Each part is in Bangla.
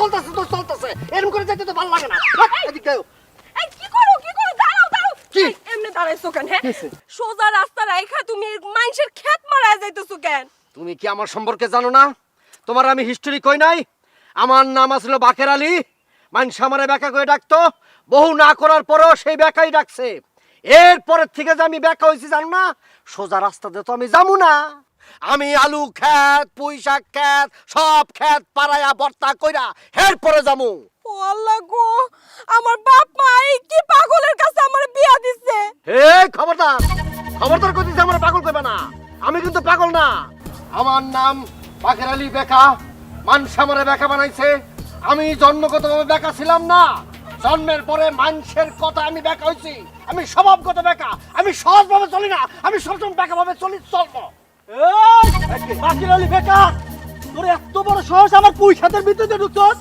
চলতেছে তো চলতেছে, এরকম করে যাইতে তো ভালো লাগে না। এদিকে আয়। এই কি করো দাঁড়াও কি? এই, এমনি দাঁড়াইছো কেন? হ্যাঁ, সোজা রাস্তা রাইখা তুমি মানুষের ক্ষেত মারায় যাইতেছো কেন? তুমি কি আমার সম্পর্কে জানো না? তোমার আমি হিস্টোরি কই নাই? আমার নাম আসল বাকের আলী। মানুষ আমারে বেকা করে ডাকতো, বহু না করার পরেও সেই বেকাই ডাকছে। এরপরের থেকে যে আমি বেকা হয়েছি জানো না, সোজা রাস্তাতে তো আমি যাবো না। আমি আলু ক্ষেত, পুঁই শাক ক্ষেত, সব ক্ষেত পাড়ায়া বর্তা কইরা এরপরে যাবো। ও আল্লাহ গো, আমার বাপ মা এই কি পাগলের কাছে আমার বিয়া দিছে। এই খবরদার, খবরদার কইতেছি আমার পাগল কইবা না। আমি কিন্তু পাগল না। আমার নাম বাকের আলী বেকা। মানুষ আমারে বেকা বানাইছে। আমি জন্মগতভাবে বেকা ছিলাম না, জন্মের পরে মানুষের কথা আমি বেকা হইছি। আমি স্বভাবগত বেকা, আমি সহজভাবে চলি না, আমি সবসময় বেকা ভাবে চলবো। বাকের আলী বেকা, তোর এত বড় সাহস আমার পুঁই ক্ষেতের ভিতরে ঢুকছস?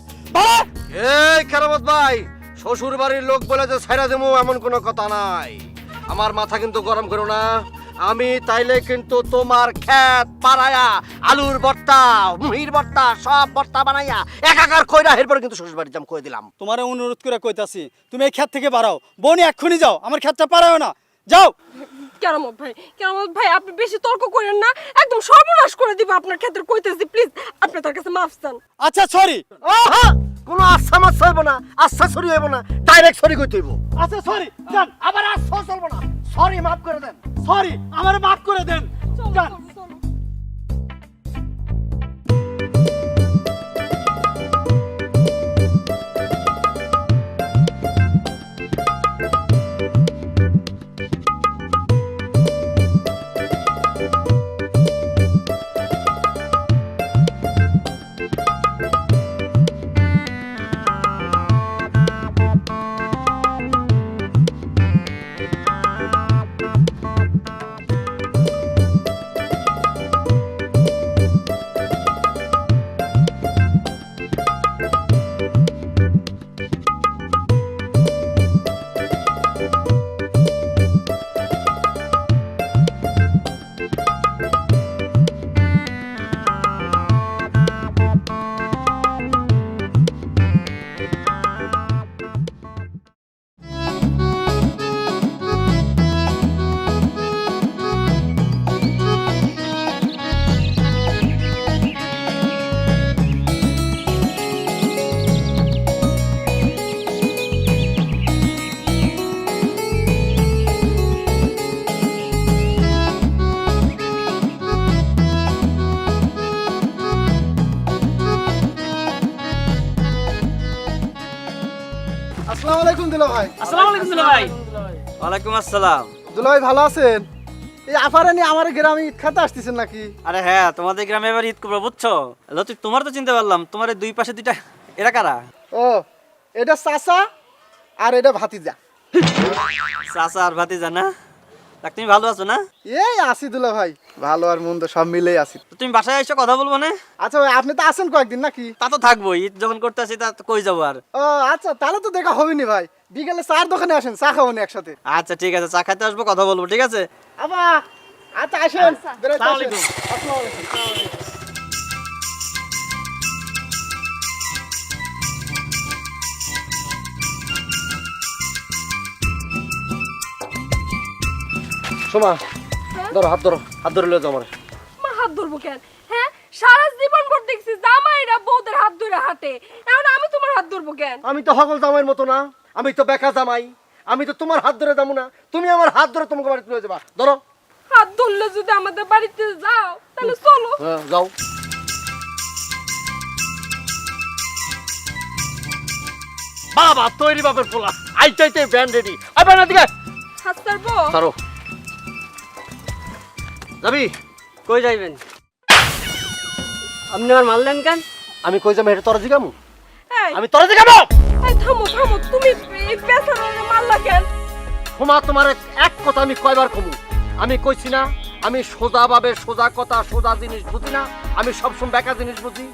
এই কেরামত ভাই, শ্বশুর বাড়ির লোক বলে যে ছাইরা দেবো এমন কোনো কথা নাই। আমার মাথা কিন্তু গরম করো না। আমি তাইলে কিন্তু তোমার ক্ষেত পাড়ায়া আলুর ভর্তা, মুহির ভর্তা, সব ভর্তা বানাইয়া একাকার কইরা এরপরে কিন্তু শ্বশুর বাড়ি যাম কই দিলাম। তোমারে অনুরোধ করে কইতাছি, তুমি এই ক্ষেত থেকে বাড়াও। বোনি এক্ষুনি যাও, আমার ক্ষেতটা পারাও না, যাও। কেরামত ভাই আপনি বেশি তর্ক করেন না, একদম সর্বনাশ করে দিব আপনার ক্ষেত্রে কইতেছি। প্লিজ আপনি তার কাছে মাফ চান। আচ্ছা সরি। ওহো, কোনো আচ্ছা মাছ হইব না, আচ্ছা সরি হইব না, ডাইরেক্ট সরি কইতে হইব। আচ্ছা সরি, যান। আবার আচ্ছা চলবো না, সরি মাফ করে দেন। সরি, আমারে মাফ করে দেন, যান। চলো। আসসালামু আলাইকুম দুলা ভাই। আসসালামু আলাইকুম দুলা ভাই। ওয়ালাইকুম আসসালাম। দুলা ভাই ভালো আছেন? এই আফারে নিয়ে আমার গ্রামে ঈদ খাতে আসতেছেন নাকি? আরে হ্যাঁ, তোমাদের গ্রামে এবার ঈদ করবো বুঝছো। লতিফ, তোমার তো চিনতে পারলাম, তোমার এই দুই পাশে দুইটা এরা কারা? ও, এটা চাচা আর এটা ভাতিজা। চাচা আর ভাতিজা না? তা তুমি ভালো আছো না? এই আসি দুলা ভাই, ভালো আর মন্দ সব মিলেই আছি। তো তুমি বাসায় এসে কথা বলবো না? আচ্ছা ভাই, আপনি তো আছেন কয়েকদিন নাকি? তা তো থাকবো, ঈদ যখন করতে আসি তা তো কই যাবো আর। ও আচ্ছা, তাহলে তো দেখা হবে নি ভাই। বিকেলে চার দোকানে আসেন, চা খাবো নি একসাথে। আচ্ছা ঠিক আছে, চা খাইতে আসবো, কথা বলবো, ঠিক আছে? আবা, আচ্ছা আসেন। বেরোতে আসসালামু আসেন। আলাইকুম। আসসালামু আলাইকুম। সোমা, ধরো হাত ধরো, হাত ধরে লয়ে যাও আমারে। মা হাত ধরবো কেন? হ্যাঁ, সারা জীবন ভর দেখছি জামাইরা বউদের হাত ধরে হাঁটে, এখন আমি তোমার হাত ধরবো কেন? আমি তো হগল জামাইয়ের মতো না, আমি তো বেকা জামাই। আমি তো তোমার হাত ধরে যাবো না, তুমি আমার হাত ধরে তোমাকে বাড়িতে লয়ে যাবা। ধরো। হাত ধরলে যদি আমাদের বাড়িতে যাও তাহলে চলো। হ্যাঁ, যাও। বাবা তৈরি বাপের পোলা, আইতে ব্যান্ড রেডি। আই ব্যান্ড দিকে হাত ছাড়বো? ধরো। যাবি? কই যাইবেন? আপনি আমার মারলেন কেন? আমি কই যাবো এটা তোরা জিগামু? এই, আমি তোরা জিগামু? এই থামো, তুমি এই পেছনে মারলা কেন? তোমার তোমার এক কথা আমি কয়বার কমু? আমি কইছি না আমি সোজা ভাবে সোজা কথা সোজা জিনিস বুঝি না, আমি সবসময় বেকা জিনিস বুঝি।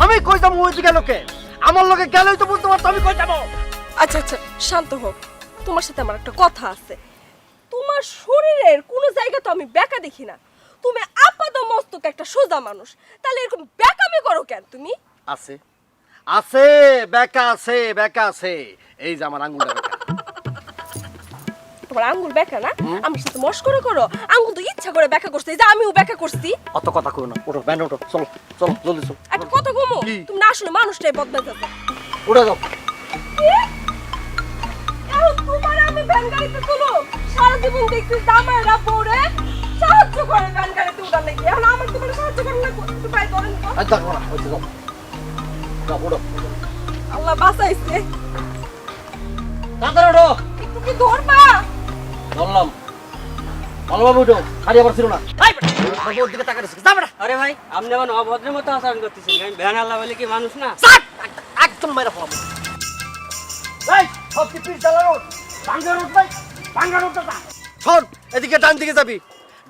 আমি কই যাবো ওই দিকে লোকে? আমার লোকে গেলেই তো বুঝতে পারতো আমি কই যাবো। আচ্ছা শান্ত হোক, তোমার সাথে আমার একটা কথা আছে। তোমার শরীরের কোনো জায়গা তো আমি বেকা দেখি না, তুমি আপাত মস্তক একটা সোজা মানুষ, তাহলে এরকম বেকামি করো কেন তুমি? আছে, আছে বেকা আছে বেকা আছে, এই যে আমার আঙ্গুলটা বেকা। তোমার আঙ্গুল বেঁকা না? আমার সাথে মস্করা করো। আঙ্গুল তো ইচ্ছা করে বেঁকা করছে, এই যে আমিও বেঁকা করছি। অত কথা কই না, ওঠো ব্যান ওঠো, চলো চলো জলদি চলো, একটা কথা কমো, কি? তুমি না আসলে মানুষটাই বদলাইছ। উঠে যাও। এখন তোমার আমি ভ্যান গাড়িতে তুলো, সারা জীবন দেখছি জামাইরা পরে সাহায্য করে ভ্যান গাড়িতে উঠার নাকি, এখন আমার তোমার সাহায্য করে না, একটু পাই ধরেন তো। আর দেখো না, ওই যে যাও যাও, ওঠো আল্লাহ বাঁচাইছে, তাড়াতাড়ি ওঠো। একটু কি ধরবা? ধরলাম, ভালোভাবে উঠো, খালি আবার ছিল না। এই বেটা, ওর দিকে তাকাতে যা বেটা। আরে ভাই আপনি আমার অভদ্রের মতো আচরণ করতেছেন, আমি ভ্যান আল্লাহ বলে কি মানুষ না? চাট! একদম মেরে ফেলাম। এই, সব কি পিস জ্বালা রোড? ভাঙ্গা রোড ভাই, ভাঙ্গা রোডটা যা। শোন, এদিকে ডান দিকে যাবি।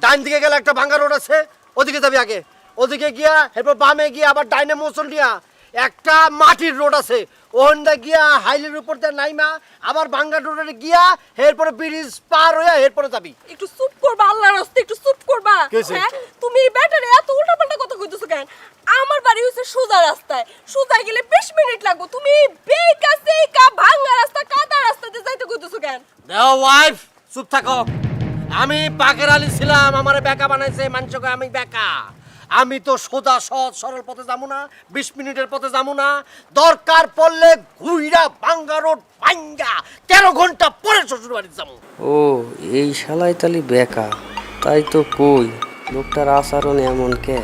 ডান দিকে গেলে একটা ভাঙ্গা রোড আছে, ওদিকে যাবি আগে। ওদিকে গিয়া এরপর বামে গিয়ে আবার ডাইনে মোচন দিয়া একটা মাটির রোড আছে, ওখানটা গিয়া হাইলের উপর দিয়ে নাইমা আবার ভাঙ্গা রোডে গিয়া এরপরে ব্রিজ পার হইয়া এরপরে যাবি। একটু চুপ করবা, আল্লাহর রাস্তে একটু চুপ করবা। কি হইছে? হ্যাঁ, তুমি এই ব্যাটারে এত উল্টাপাল্টা কথা কইতেছো কেন? আমার বাড়ি হইছে সোজা রাস্তায়, সোজা গেলে 20 মিনিট লাগবে, তুমি বেকা সেকা ভাঙা রাস্তা কাদা রাস্তাতে যাইতে কইতেছো কেন? দেও ওয়াইফ, চুপ থাকো। আমি বাকের আলী ছিলাম, আমারে বেকা বানাইছে মানুষকে, আমি বেকা। আমি তো সোজা সহজ সরল পথে যাবো না, 20 মিনিটের পথে যাবো না, দরকার পড়লে ঘুইরা ভাঙ্গা রোড ভাঙ্গা 13 ঘন্টা পরে শ্বশুর বাড়ি যাবো। ও এই শালাই তালি বেকা, তাই তো কই লোকটার আচরণ এমন কে?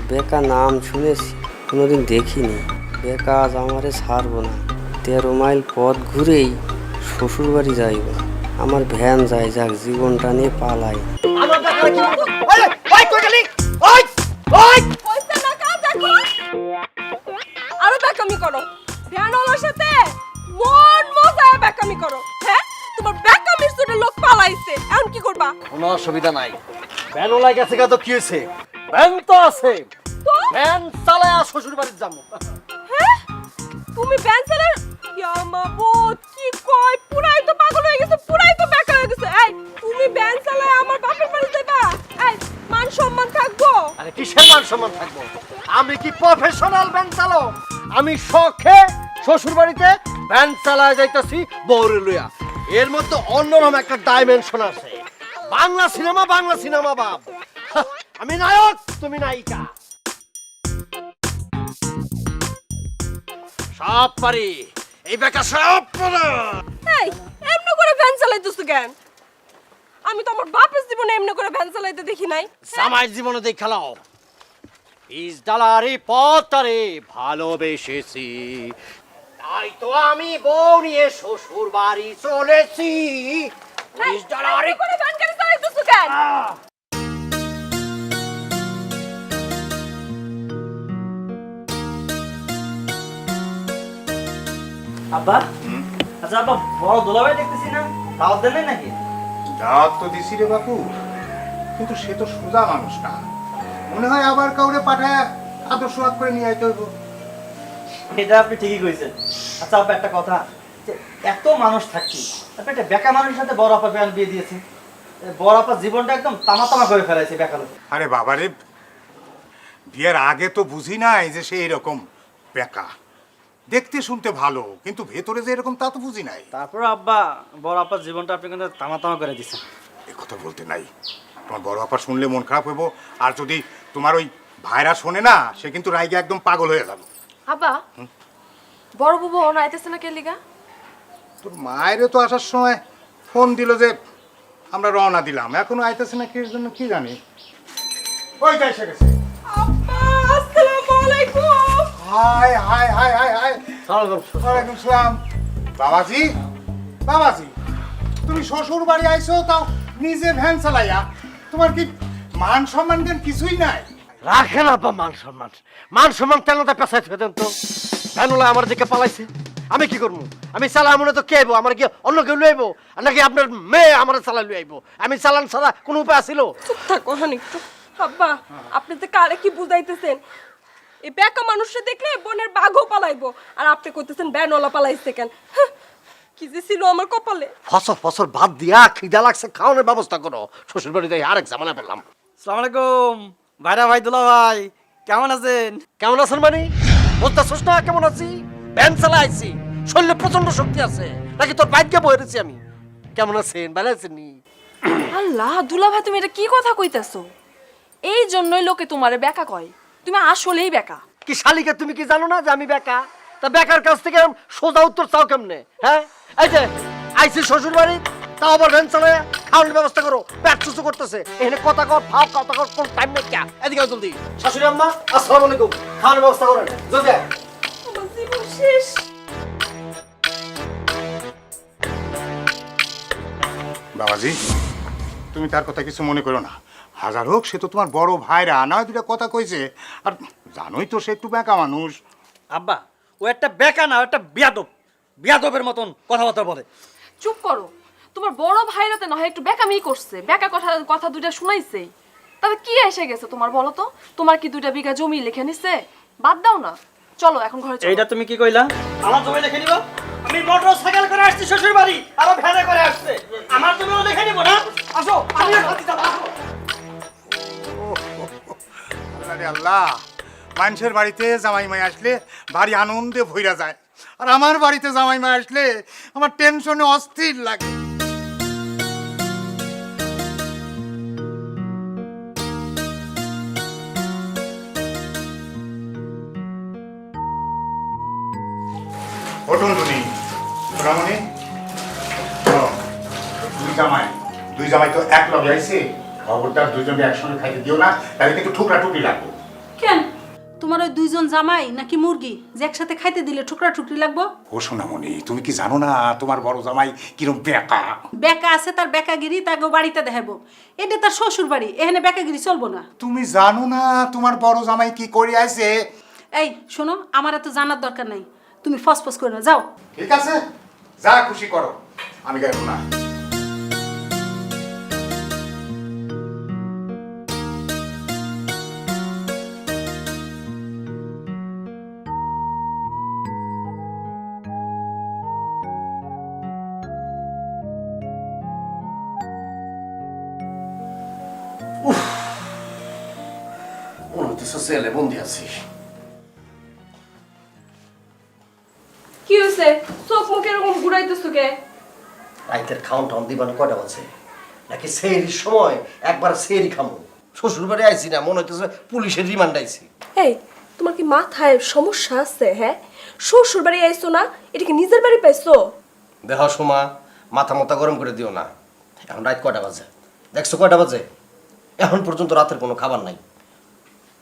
বেকা নাম শুনেছি, কোনোদিন দেখিনি। বেকা আজ আমারে ছাড়বো না, 13 মাইল পথ ঘুরেই শ্বশুর বাড়ি যাইব। আমার ভ্যান যাই যাক, জীবনটা নিয়ে পালাই। আমার বেকারে কি করবো? ওই, ওই, কই গেলি? ওই, ওই! কইছে না কাজ দেখো, আরো বেকামি করো, ভ্যানওয়ালার সাথে মন মজায় বেকামি করো। হ্যাঁ, তোমার বেকামির জন্য লোক পালাইছে, এখন কি করবা? কোনো অসুবিধা নাই, ভ্যানও লাগে গেছে, তো কি হয়েছে? ভ্যান তো আছে, তো ভ্যান চালায় শ্বশুর বাড়ি যাবো। হ্যাঁ, তুমি ভ্যান চালার ইয়ামাবত কি কয়, পুরাই তো পাগল হয়ে গেছে, পুরাই তো বেকা হয়ে গেছে। এই তুমি ভ্যান চালায় আমার বাপের বাড়ি যাইবা? এই মান সম্মান থাকবো? আরে কিসের মান সম্মান থাকবো? আমি কি প্রফেশনাল ভ্যান চালক? আমি শখে শ্বশুর বাড়িতে ভ্যান চালায় যাইতাছি বউরে লইয়া। এর মধ্যে অন্যরকম একটা ডাইমেনশন আছে। বাংলা সিনেমা বাপ। হা, আমি নায়ক, তুমি নায়িকা। সব পারি, এই বেকা সব পারে। এই এমনি করে ভ্যান চালাইতেছো কেন? আমি তো আমার বাপের জীবনে এমনি করে ভ্যান চালাইতে দেখি নাই। জামাই জীবনে দেখ খেলাও, বীজ ডালারে পথটারে ভালোবেসেছি, তাই তো আমি বউ নিয়ে শ্বশুর বাড়ি চলেছি। বীজ ডালারে এমনি করে ভ্যান গাড়ি চালাইতেছো কেন? আব্বা, আচ্ছা আব্বা, বড় দোলাভাই দেখতেছি না, দাওয়াত দেন নাকি? দাওয়াত তো দিছি রে বাপু, কিন্তু সে তো সোজা মানুষ না, মনে হয় আবার কাউরে পাঠায় আদর্শ করে নিয়ে আইতে হইব। এটা আপনি ঠিকই কইছেন। আচ্ছা আব্বা, একটা কথা, যে এত মানুষ থাকছি, আপনি একটা বেকা মানুষের সাথে বড় আপা বিয়ে দিয়েছেন, বড় আপার জীবনটা একদম তামা করে ফেলাইছে বেকা লোক। আরে বাবারে, বিয়ের আগে তো বুঝি নাই যে সে এরকম বেকা। দেখতে শুনতে ভালো, কিন্তু ভেতরে যে এরকম তা তো বুঝি নাই। তারপর আব্বা, বড় আপার জীবনটা আপনি কিন্তু তামা করে দিচ্ছেন। এ কথা বলতে নাই, তোমার বড় আপা শুনলে মন খারাপ হইব, আর যদি তোমার ওই ভাইরা শোনে না, সে কিন্তু রাইগে একদম পাগল হয়ে যাবে। আব্বা বড় বুবু ওনা আইতেছে না কে লিগা? তোর মায়েরও তো আসার সময় ফোন দিল যে আমরা রওনা দিলাম, এখনো আইতেছে না কি জন্য কি জানি। ওই যাই এসে গেছে। আব্বা আসসালামু আলাইকুম। High high high high high, ওয়ালাইকুম সালাম। বাবাজি, বাবাজি, তুমি শ্বশুর বাড়ি আইছো, তাও নিজে ভ্যান চালাইয়া, তোমার কি মান সম্মান দেন কিছুই নাই? রাখেন আপা মান সম্মান, মান সম্মান তেলটা পেছাই থেকে দেন তো। ভ্যানওয়ালা আমার দিকে পালাইছে, আমি কি করবো? আমি চালা মনে তো কে আইবো? আমার কি অন্য কেউ লই আইবো? নাকি আপনার মেয়ে আমার চালা লই আইবো? আমি চালান ছাড়া কোনো উপায় আছিল? চুপ থাকো হানি একটু। আব্বা আপনি তো কারে কি বুঝাইতেছেন? এই বেকা মানুষটা দেখলে বোনের বাঘও পালাইবো, আর আপনি কইতেছেন ভ্যানওয়ালা পালাইছে কেন? হ্যাঁ, কি যে ছিল আমার কপালে। ফসল ভাত দিয়া খিদা লাগছে, খাওয়ানোর ব্যবস্থা করো। শ্বশুর বাড়িতে আরেক জামানা পেলাম। আসসালামু আলাইকুম ভাইরা, ভাই দুলা ভাই, কেমন আছেন? কেমন আছেন মানে? বুঝতেছিস না কেমন আছি? ভ্যান চালাইছি, শরীরে প্রচন্ড শক্তি আছে, নাকি তোর বাইককে বয়ে রেছি আমি? কেমন আছেন, ভালো আছেন নি? আল্লাহ দুলা ভাই, তুমি এটা কি কথা কইতাছো? এই জন্যই লোকে তোমারে বেকা কয়। তুমি আসলেই বেকা। কি শালিকা, তুমি কি জানো না যে আমি বেকা? তা বেকার কাছ থেকে সোজা উত্তর চাও কেমনে? হ্যাঁ, এই যে আইসি শ্বশুর বাড়ি, তাও আবার ভ্যান চালায়, খাওয়ানোর ব্যবস্থা করো, পেট চুচু করতেছে, এখানে কথা কর ফাও কথা কর, কোন টাইম নেই। ক্যা এদিকে আও জলদি। শাশুড়ি আম্মা আসসালামু আলাইকুম, খাওয়ানোর ব্যবস্থা করেন জলদি আয়। আমার জীবন শেষ। বাবাজি, তুমি তার কথা কিছু মনে করো না। হাজার হোক সে তো তোমার বড় ভাইরা, না হয় দুটা কথা কইছে। আর জানোই তো সে একটু বেঁকা মানুষ। আব্বা, ও একটা বেকা না, ও একটা বিয়াদব। বিয়াদবের মতন কথাবার্তা বলে। চুপ করো। তোমার বড় ভাইরাতে না হয় একটু বেকামি করছে, বেকা কথা কথা দুইটা শুনাইছে, তবে কি এসে গেছে তোমার বলো তো? তোমার কি 2 বিঘা জমি লিখে নিছে? বাদ দাও না, চলো এখন ঘরে চলো। এইটা তুমি কি কইলা? আমার জমি লিখে নিব? আমি মোটর সাইকেল করে আসছি শ্বশুর বাড়ি, আরো ভ্যানে করে আসছে, আমার জমিও লিখে নিব না? আসো, আমি খাতি যাব। আল্লাহ রে আল্লাহ, মানুষের বাড়িতে জামাই মাই আসলে ভারী আনন্দে ভইরা যায়, আর আমার বাড়িতে জামাই মাই আসলে আমার টেনশনে অস্থির লাগে। ওঠুন তুমি, সোনামণি, দুই জামাই তো এক লগে আইছে, খবরদার দুইজনে একসঙ্গে খাইতে দিও না, তাহলে কিন্তু ঠুকরা টুকরি লাগবে। কেন তোমার ওই 2জন জামাই নাকি মুরগি যে একসাথে খাইতে দিলে টুকরা টুকরি লাগবো? ও সোনামণি, তুমি কি জানো না তোমার বড় জামাই কিরম বেকা? বেকা আছে, তার বেকাগিরি তাকে বাড়িতে দেখাবো। এটা তার শ্বশুর বাড়ি, এখানে বেকাগিরি চলবো না। তুমি জানো না তোমার বড় জামাই কি করে আইছে? এই শোনো, আমার এত জানার দরকার নাই, তুমি ফসফস করে না, যাও। ঠিক আছে, যা খুশি করো, আমি গাইব না। মনে হচ্ছে জেলে বন্দি আছি। কি হইছে? চোখ মুখ এরকম ঘুরাইতেছো কে? রাইতের খাওন টাউন দিবান কয়টা বাজে? নাকি সেহরির সময় একবার সেহরি খামো? শ্বশুর বাড়ি আইছি না, মনে হইতেছে পুলিশের রিমান্ড আইছি। এই, তোমার কি মাথায় সমস্যা আছে? হ্যাঁ, শ্বশুর বাড়ি আইছো না, এটা কি নিজের বাড়ি পাইছো? দেহ সোমা, মাথা মাথা গরম করে দিও না। এখন রাত কয়টা বাজে? দেখছো কয়টা বাজে? এখন পর্যন্ত রাতের কোনো খাবার নাই।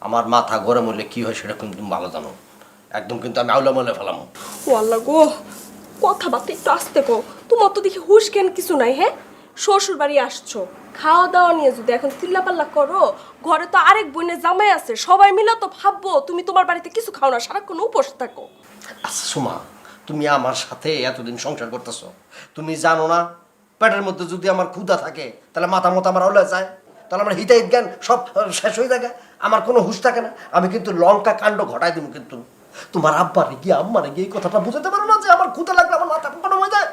আমার মাথা গরম হলে কি হয় সেটা কিন্তু তুমি ভালো জানো। একদম কিন্তু আমি আউলা মলে ফেলাম। ও আল্লাহ গো, কথাবার্তা একটু আস্তে কো। তোমার তো দেখি হুশ জ্ঞান কিছু নাই। হ্যাঁ, শ্বশুর বাড়ি আসছো, খাওয়া দাওয়া নিয়ে যদি এখন চিল্লাপাল্লা করো, ঘরে তো আরেক বোনের জামাই আছে, সবাই মিলে তো ভাববো তুমি তোমার বাড়িতে কিছু খাও না, সারাক্ষণ উপোস থাকো। আচ্ছা সোমা, তুমি আমার সাথে এতদিন সংসার করতেছো, তুমি জানো না পেটের মধ্যে যদি আমার ক্ষুধা থাকে তাহলে মাথা মতো আমার আউলা যায়, তাহলে আমার হিতাহিত জ্ঞান সব শেষ হয়ে থাকে, আমার কোনো হুঁশ থাকে না। আমি কিন্তু লঙ্কা কাণ্ড ঘটাই দিব। কিন্তু তোমার আব্বারে গিয়ে আম্মারে গিয়ে এই কথাটা বুঝাতে পারো না যে আমার ক্ষুধা লাগলে আমার মাথা গরম হয়ে যায়?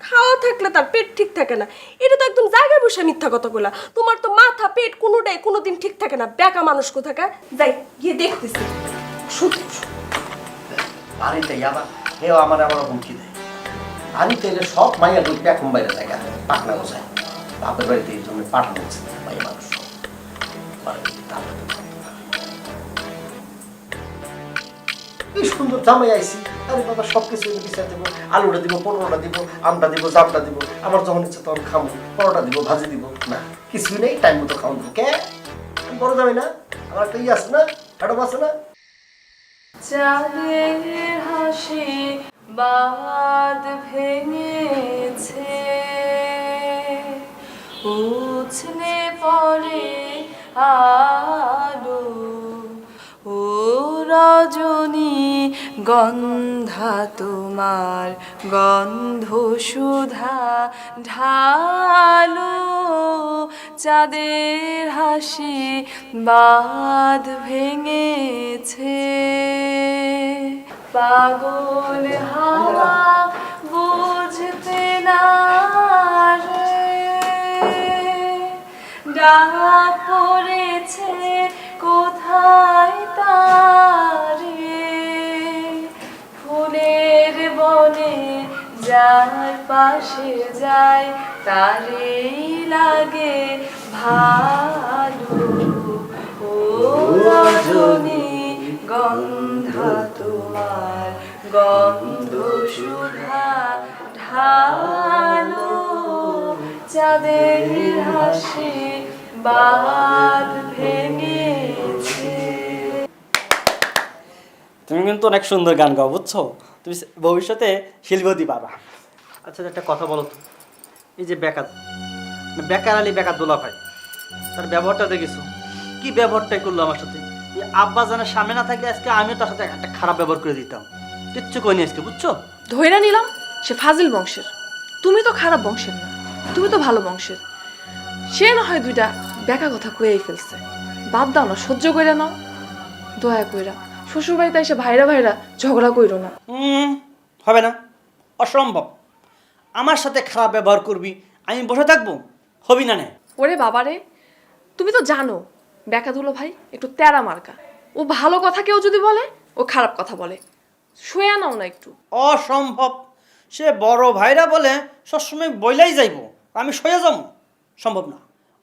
খাওয়া থাকলে তার পেট ঠিক থাকে না, এটা তো একদম জায়গায় বসে মিথ্যা কথা বলা। তোমার তো মাথা পেট কোনোটাই কোনোদিন ঠিক থাকে না, বেকা মানুষ কোথাকার। যাই গিয়ে দেখতেছি। সত্যি বাড়িতে আবার কেউ আমার আবার হুমকি দেয়। বাড়িতে এলে সব মাইয়া ঢুকবে এখন বাইরে জায়গা পাটনা গোছায়। বাপের বাড়িতে এই জন্য পাঠানো হচ্ছে মাইয়া মানুষ কি সুন্দর জামাই আইছি। আরে বাবা সব কিছু বিচার দেবো, আলুটা দিব, পনেরোটা দিব, আমটা দিব, জামটা দিব, আমার যখন ইচ্ছে তখন খাবো, পরোটা দিব, ভাজি দিব, না কিছুই নেই, টাইম মতো খাওয়া দিব। কে বড় যাবে না? আমার একটা ইয়ে আছে না, ম্যাডাম আছে না? চাঁদের হাসি বাদ ভেঙেছে, উছলে পড়ে আলো, ও রজনী গন্ধা তোমার গন্ধ সুধা ঢালো, চাঁদের হাসি বাঁধ ভেঙেছে, পাগল হাওয়া বুঝতে না রে, ডাক পড়েছে কোথায় তারে, যার পাশে যায় তারেই লাগে ভালো। ও রজনী গন্ধা তোমার গন্ধ সুধা ঢালো, চাঁদের হাসি বাদ ভেঙেছে। তুমি কিন্তু অনেক সুন্দর গান গাও, বুঝছো? তুমি ভবিষ্যতে শিল্পী হতে পারবা। আচ্ছা একটা কথা বলো তো, এই যে বেকার আলী বেকার দোলা ভাই, তার ব্যবহারটা দেখেছো? কি ব্যবহারটাই করলো আমার সাথে। এই আব্বা জানের সামনে না থাকে আজকে আমিও তার সাথে একটা খারাপ ব্যবহার করে দিতাম। কিচ্ছু কইনি আজকে, বুঝছো? ধইরা নিলাম সে ফাজিল বংশের, তুমি তো খারাপ বংশের না, তুমি তো ভালো বংশের। সে না হয় দুইটা বেকা কথা কয়েই ফেলছে, বাদ দাও না, সহ্য কইরা নাও। দয়া কইরা শ্বশুর বাড়িতে এসে ভাইরা ভাইরা ঝগড়া কইরো না। হবে না, অসম্ভব। আমার সাথে খারাপ ব্যবহার করবি, আমি বসে থাকবো? হবি না। ওরে বাবারে, তুমি তো জানো বেকা দুলো ভাই একটু তেরা মার্কা। ও ভালো কথা কেউ যদি বলে ও খারাপ কথা বলে। শুয়ে নাও না একটু। অসম্ভব। সে বড় ভাইরা বলে সবসময় বইলাই যাইব, আমি সয়ে যাব? সম্ভব না,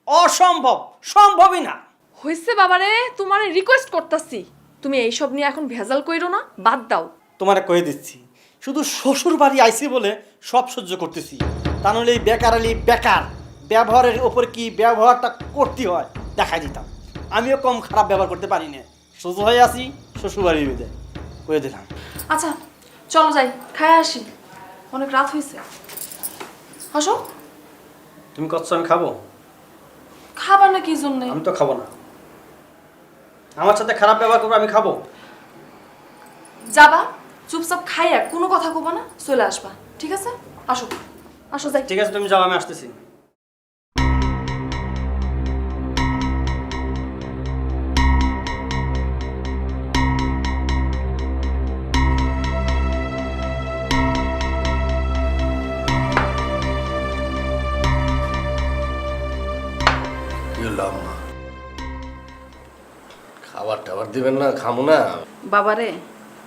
অসম্ভব, সম্ভবই না। হইছে বাবারে, তোমারে রিকোয়েস্ট করতাছি, তুমি এইসব নিয়ে এখন ভেজাল কইরো না, বাদ দাও। তোমারে কয়ে দিচ্ছি, শুধু শ্বশুর বাড়ি আইসি বলে সব সহ্য করতেছি, তা নাহলে এই বেকার আলী বেকার ব্যবহারের ওপর কি ব্যবহারটা করতে হয় দেখাই দিতাম। আমিও কম খারাপ ব্যবহার করতে পারি না, সোজা হয়ে আসি শ্বশুর বাড়ির মধ্যে, কয়ে দিলাম। আচ্ছা চলো যাই, খায় আসি, অনেক রাত হয়েছে। আসো। তুমি কচ্ছ আমি খাবো? খাবার না কি জন্যে? আমি তো খাবো না। আমার সাথে খারাপ ব্যবহার করবো, আমি খাবো? যাবা চুপচাপ খাইয়া কোনো কথা কবা না, চলে আসবা, ঠিক আছে? আসো আসো যাই। ঠিক আছে, তুমি যাও, আমি আসতেছি। খাবার টাবার দিবেন না? খামো না। বাবারে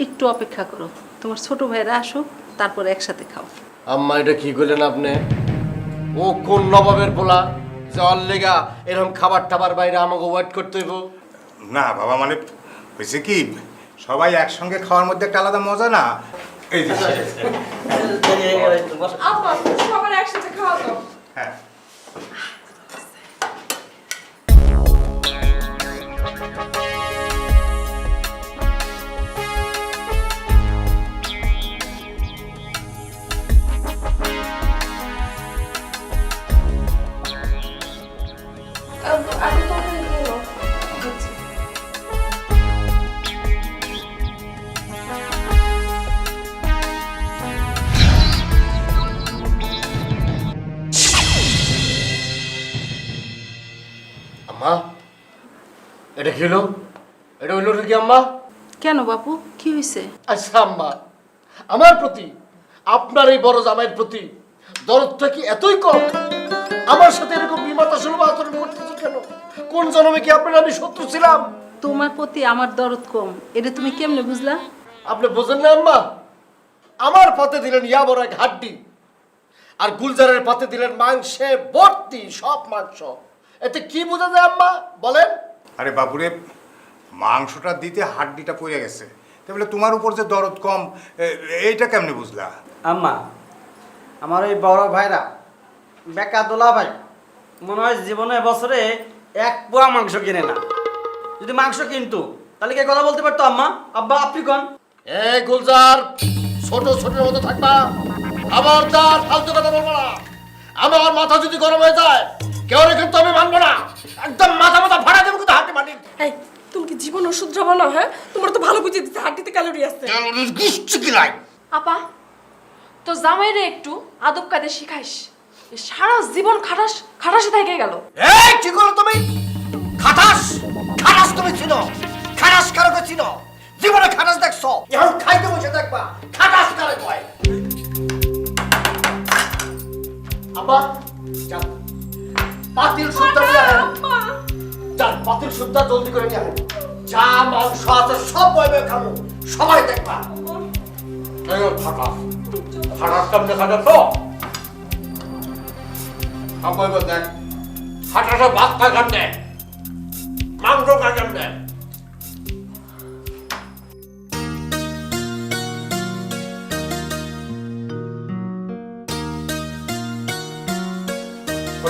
একটু অপেক্ষা করো, তোমার ছোট ভাইরা আসুক, তারপরে একসাথে খাও। আম্মা এটা কি করলেন আপনি? ও কোন নবাবের পোলা যাওয়ার লেগা এরকম খাবার টাবার বাইরে আমাকে ওয়েট করতে হইব? না বাবা, মানে হয়েছে কি, সবাই একসঙ্গে খাওয়ার মধ্যে একটা আলাদা মজা না। এই যে আপা সবার একসাথে খাওয়া দাও। হ্যাঁ, আমি তোমাকে বলো। আম্মা এটা কি হলো? এটা হইলো কি আম্মা? কেন বাপু, কি হয়েছে? আচ্ছা আম্মা, আমার প্রতি আপনার এই বড় জামাইয়ের প্রতি দরদটা কি এতই কম? আমার সাথে এরকম বিমাতা সুলভ আচরণ করতেছি কেন? কোন জন্মে কি আপনার আমি শত্রু ছিলাম? তোমার প্রতি আমার দরদ কম, এটা তুমি কেমনে বুঝলা? আপনি বোঝেন না আম্মা? আমার পাতে দিলেন ইয়া বড় এক হাড্ডি, আর গুলজারের পাতে দিলেন মাংসে ভর্তি সব মাংস। এতে কি বোঝা যায় আম্মা বলেন? আরে বাবুরে, মাংসটা দিতে হাড্ডিটা পড়ে গেছে, তাহলে তোমার উপর যে দরদ কম, এইটা কেমনে বুঝলা? আম্মা, আমার ওই বড় ভাইরা বেকা দোলা ভাই মনে হয় জীবনে বছরে এক পোয়া মাংস কিনে না। যদি মাংস কিনতো তাহলে কে কথা বলতে পারতো? আম্মা, আব্বা, আপনি কোন? এই গুলজার, ছোট ছোটের মতো থাকবা, খবরদার ফালতু কথা বলবো না। আমার মাথা যদি গরম হয়ে যায় কেউ কিন্তু আমি মানবো না, একদম মাথা ফাড়া দেবো কিন্তু হাঁটি মাটি। এই তুমি কি জীবন ওষুধ যাবো না? হ্যাঁ, তোমার তো ভালো বুঝিয়ে দিচ্ছে হাড্ডিতে ক্যালোরি আছে। কিচ্ছু কি নাই। আপা তো জামাইরে একটু আদব কায়দা শিখাইস, এ সারা জীবন খাটাসে থেকে গেল। এই কি করো তুমি? খাটাস খাটাস তুমি ছিল, খাটাস কারকে ছিল? জীবনে খাটাস দেখছো? এখন খাইতে বসে দেখবা খাটাস কারে কয়। আপা যান, পাতিল সুদ্ধা নিয়ে আসেন। যান, পাতিল সুদ্ধা জলদি করে নিয়ে আসেন। যা মাংস আছে সব বইবে খাবো, সবাই দেখবা। খাটাস খাটাস কেমনে খাটাস তো সবাই দেখ খাটাসে ভাত খায় কেমনে মাংস খায় কেমনে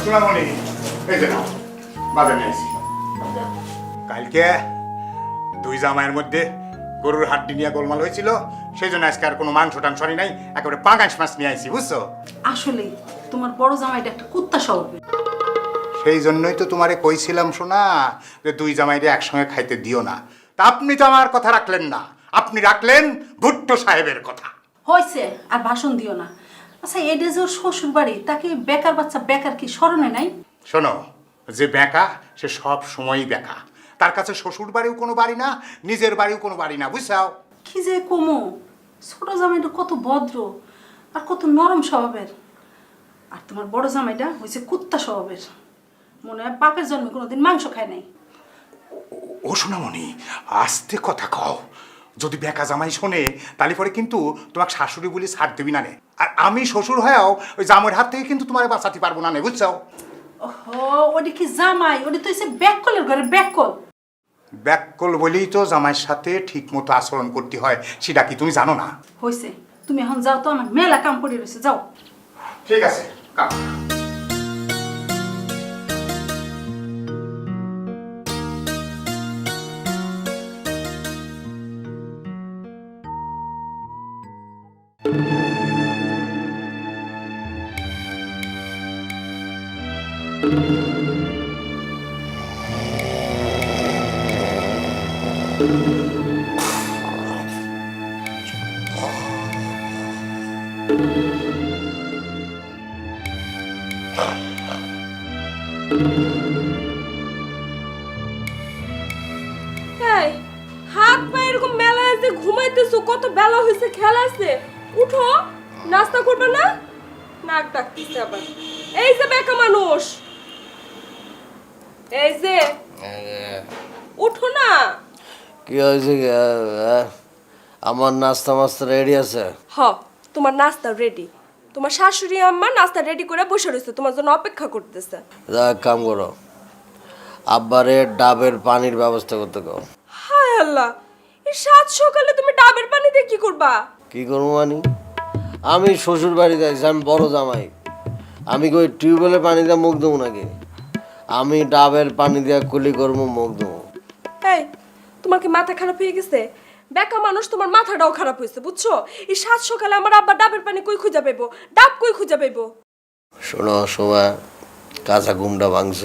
সোনামণি এই যে নাও বাজার নিয়েছি কালকে দুই জামাইয়ের মধ্যে গরুর হাড্ডি নিয়ে গোলমাল হয়েছিল সেই জন্য আজকে আর কোনো মাংস টাংস নাই একেবারে পাঙ্গাস মাছ নিয়ে আইছি বুঝছো আসলে তোমার বড় জামাইটা একটা কুত্তা স্বভাবের। সেই জন্যই তো তোমারে কইছিলাম শোনা যে দুই জামাইরে একসঙ্গে খাইতে দিও না তা আপনি তো আমার কথা রাখলেন না আপনি রাখলেন ভুট্টো সাহেবের কথা হয়েছে আর ভাষণ দিও না। আচ্ছা এটা যে ওর শ্বশুর বাড়ি তাকে বেকার বাচ্চা বেকার কি স্মরণে নাই? শোনো যে বেকা সে সব সময়ই বেকা তার কাছে শ্বশুর বাড়িও কোনো বাড়ি না নিজের বাড়িও কোনো বাড়ি না বুঝছাও কি যে কমো, ছোট জামাইটা কত ভদ্র আর কত নরম স্বভাবের, আর তোমার বড় জামাইটা হয়েছে কুত্তা স্বভাবের। মনে হয় বাপের জন্মে কোনোদিন মাংস খায় নাই। ও সোনামণি আস্তে কথা কও যদি বেকা জামাই শোনে তাহলে পরে কিন্তু তোমাকে শাশুড়ি বলে ছাড় দেবি না নে আর আমি শ্বশুর হয়েও ওই জামাইয়ের হাত থেকে কিন্তু তোমার বাঁচাতে পারবো না নে বুঝছো ওহো, ওটা কি জামাই? ওটা তো হয়েছে ব্যাককলের ঘরে ব্যাককল। ব্যাককল বলেই তো জামাইয়ের সাথে ঠিক মতো আচরণ করতে হয় সেটা কি তুমি জানো না হয়েছে, তুমি এখন যাও তো, আমার মেলা কাম পড়ে রয়েছে, যাও। ঠিক আছে কাম এই হাত পা এরকম মেলা আছে, ঘুমাইতেছো, কত বেলা হয়েছে, খেলা আছে, উঠো, নাস্তা করবে না? নাক ডাকতেছে আবার। এই যে বেকা মানুষ, এই যে উঠো না। কি হয়েছে আমার নাস্তা মাস্তা রেডি আছে? হ, তোমার নাস্তা রেডি। তোমার শাশুড়ি আম্মা নাস্তা রেডি করে বসে রয়েছে, তোমার জন্য অপেক্ষা করতেছে। যা এক কাম করো, আব্বারে ডাবের পানির ব্যবস্থা করতে কও। হায় আল্লাহ, এই সাত সকালে তুমি ডাবের পানি দিয়ে কি করবা? কি করবো মানে? আমি শ্বশুর বাড়িতে আছি, আমি বড় জামাই, আমি কই টিউবওয়েলের পানি দিয়ে মুখ দেবো নাকি? আমি ডাবের পানি দিয়ে কুলি করবো, মুখ দেবো। এই, তোমার কি মাথা খারাপ হয়ে গেছে? বেকা মানুষ, তোমার মাথাটাও খারাপ হয়েছে, বুঝছো? এই সাত সকালে আমার আব্বা ডাবের পানি কই খুঁজা পাইবো? ডাব কই খুঁজা পাইবো? শোনো সময় কাঁচা ঘুমটা ভাঙছ,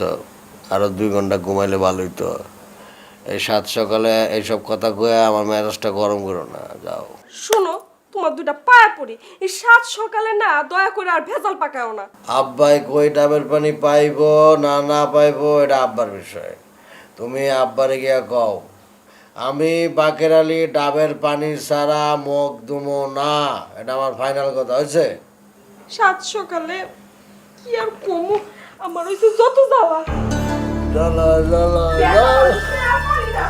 আরো 2 ঘন্টা ঘুমাইলে ভালো হইতো। এই সাত সকালে এইসব কথা কয়ে আমার মেজাজটা গরম করো না, যাও। শোনো, তোমার দুটা পায়ে পড়ি, এই সাত সকালে না দয়া করে আর ভেজাল পাকাও না। আব্বাই কই ডাবের পানি পাইবো না না পাইবো এটা আব্বার বিষয়। তুমি আব্বারে গিয়া কও আমি বাকের আলী ডাবের পানি ছাড়া মুখ দুমো না, এটা আমার ফাইনাল কথা হয়েছে। সাত সকালে কি আর কমু, আমার হইছে যত জ্বালা। জ্বালা জ্বালা জ্বালা,